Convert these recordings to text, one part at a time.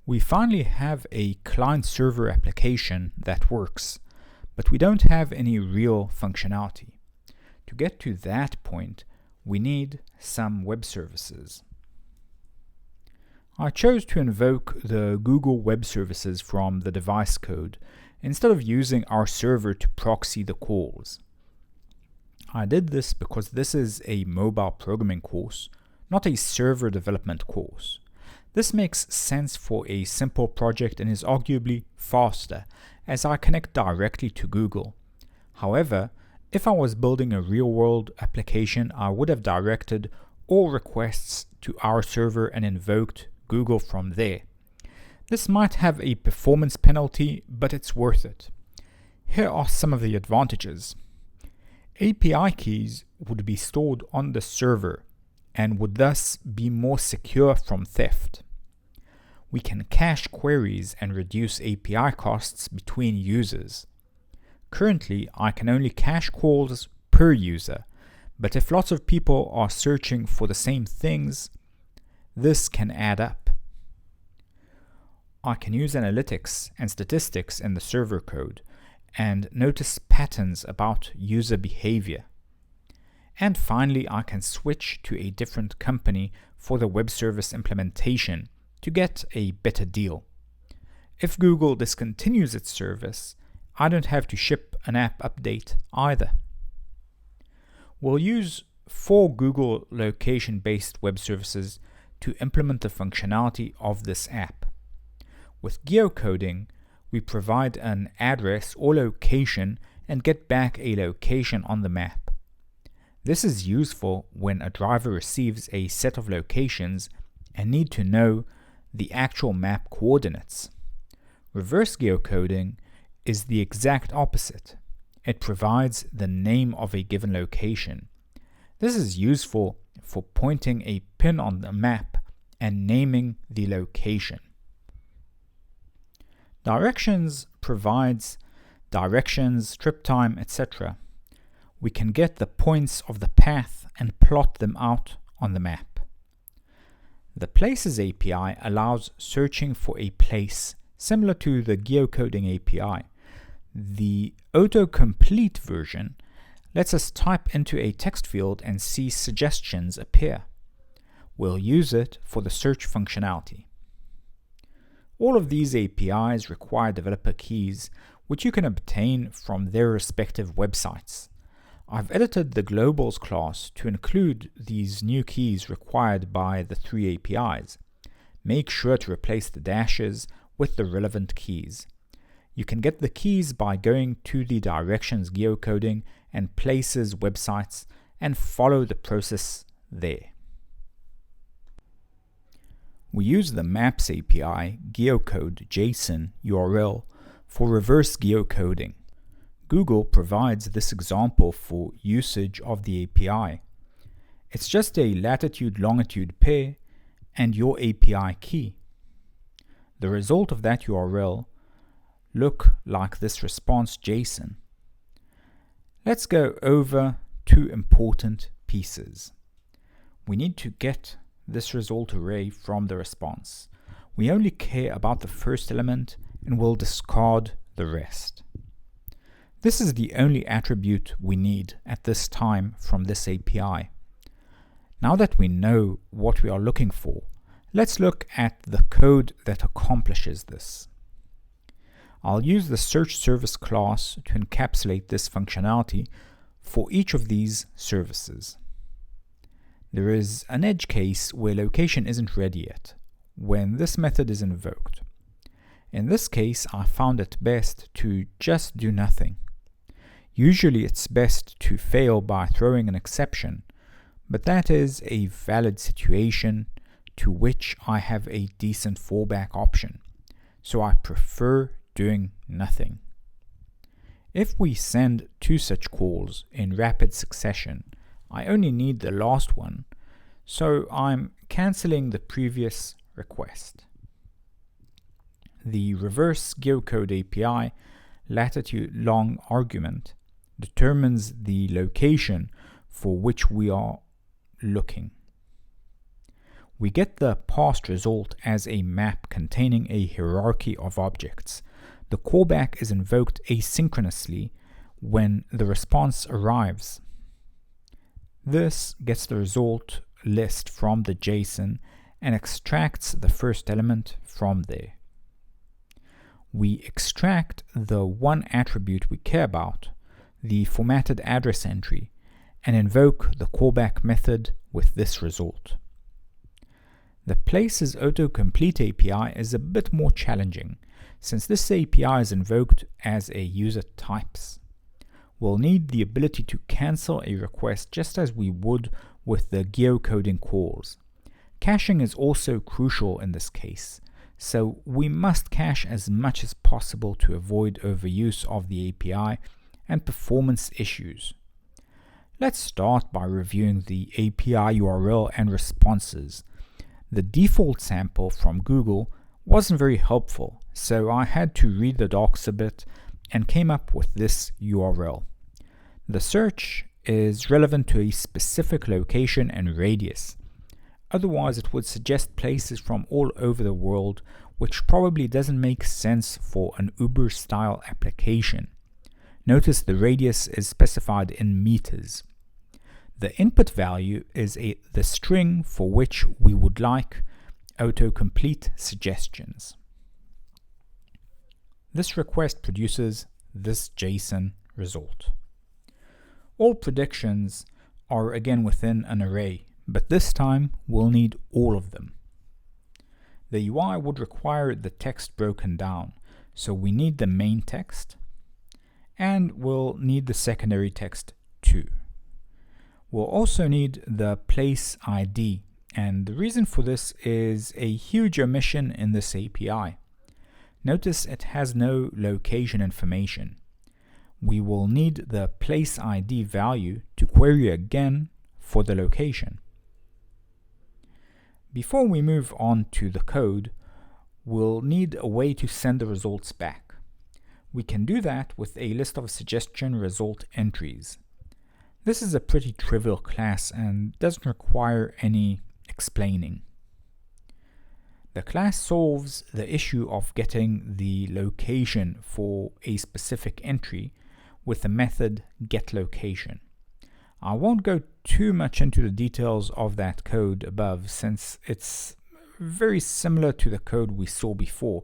We finally have a client-server application that works, but we don't have any real functionality. To get to that point, we need some web services. I chose to invoke the Google Web Services from the device code instead of using our server to proxy the calls. I did this because this is a mobile programming course, not a server development course. This makes sense for a simple project and is arguably faster, as I connect directly to Google. However, if I was building a real-world application, I would have directed all requests to our server and invoked Google from there. This might have a performance penalty, but it's worth it. Here are some of the advantages. API keys would be stored on the server and would thus be more secure from theft. We can cache queries and reduce API costs between users. Currently, I can only cache calls per user, but if lots of people are searching for the same things, this can add up. I can use analytics and statistics in the server code and notice patterns about user behavior. And finally, I can switch to a different company for the web service implementation to get a better deal. If Google discontinues its service, I don't have to ship an app update either. We'll use 4 Google location-based web services to implement the functionality of this app. With Geocoding, we provide an address or location and get back a location on the map. This is useful when a driver receives a set of locations and need to know the actual map coordinates. Reverse geocoding is the exact opposite. It provides the name of a given location. This is useful for pointing a pin on the map and naming the location. Directions provides directions, trip time, etc. We can get the points of the path and plot them out on the map. The Places API allows searching for a place similar to the Geocoding API. The Autocomplete version lets us type into a text field and see suggestions appear. We'll use it for the search functionality. All of these APIs require developer keys, which you can obtain from their respective websites. I've edited the globals class to include these new keys required by the 3 APIs. Make sure to replace the dashes with the relevant keys. You can get the keys by going to the directions Geocoding and Places websites and follow the process there. We use the Maps API geocode JSON URL for reverse geocoding. Google provides this example for usage of the API. It's just a latitude-longitude pair and your API key. The result of that URL look like this response JSON. Let's go over 2 important pieces. We need to get this result array from the response. We only care about the first element and will discard the rest. This is the only attribute we need at this time from this API. Now that we know what we are looking for, let's look at the code that accomplishes this. I'll use the SearchService class to encapsulate this functionality for each of these services. There is an edge case where location isn't ready yet, when this method is invoked. In this case, I found it best to just do nothing. Usually it's best to fail by throwing an exception, but that is a valid situation to which I have a decent fallback option, so I prefer doing nothing. If we send 2 such calls in rapid succession, I only need the last one, so I'm cancelling the previous request. The reverse geocode API latitude long argument determines the location for which we are looking. We get the parsed result as a map containing a hierarchy of objects. The callback is invoked asynchronously when the response arrives. This gets the result list from the JSON and extracts the first element from there. We extract the one attribute we care about, the formatted address entry, and invoke the callback method with this result. The Places Autocomplete API is a bit more challenging, since this API is invoked as a user types. We'll need the ability to cancel a request just as we would with the geocoding calls. Caching is also crucial in this case, so we must cache as much as possible to avoid overuse of the API and performance issues. Let's start by reviewing the API URL and responses. The default sample from Google wasn't very helpful, so I had to read the docs a bit and came up with this URL. The search is relevant to a specific location and radius. Otherwise, it would suggest places from all over the world, which probably doesn't make sense for an Uber-style application. Notice the radius is specified in meters. The input value is the string for which we would like autocomplete suggestions. This request produces this JSON result. All predictions are again within an array, but this time we'll need all of them. The UI would require the text broken down, so we need the main text, and we'll need the secondary text too. We'll also need the place ID, and the reason for this is a huge omission in this API. Notice it has no location information. We will need the place ID value to query again for the location. Before we move on to the code, we'll need a way to send the results back. We can do that with a list of suggestion result entries. This is a pretty trivial class and doesn't require any explaining. The class solves the issue of getting the location for a specific entry with the method getLocation. I won't go too much into the details of that code above since it's very similar to the code we saw before.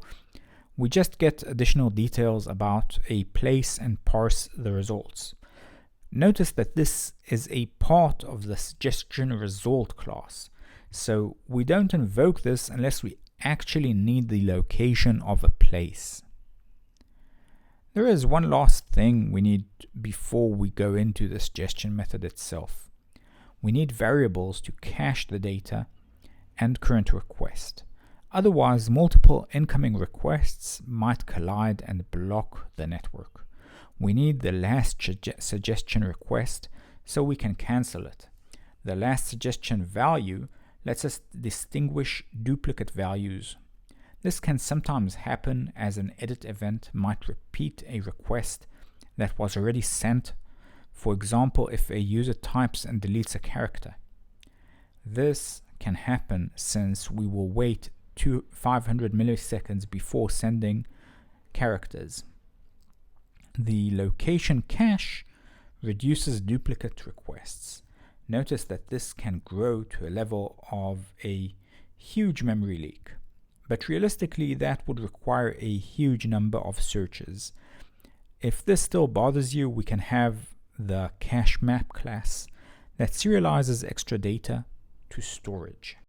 We just get additional details about a place and parse the results. Notice that this is a part of the SuggestionResult class, so we don't invoke this unless we actually need the location of a place. There is one last thing we need before we go into the suggestion method itself. We need variables to cache the data and current request. Otherwise, multiple incoming requests might collide and block the network. We need the last suggestion request so we can cancel it. The last suggestion value lets us distinguish duplicate values. This can sometimes happen as an edit event might repeat a request that was already sent, for example if a user types and deletes a character. This can happen since we will wait 500 milliseconds before sending characters. The location cache reduces duplicate requests. Notice that this can grow to a level of a huge memory leak, but realistically that would require a huge number of searches. If this still bothers you, we can have the cache map class that serializes extra data to storage.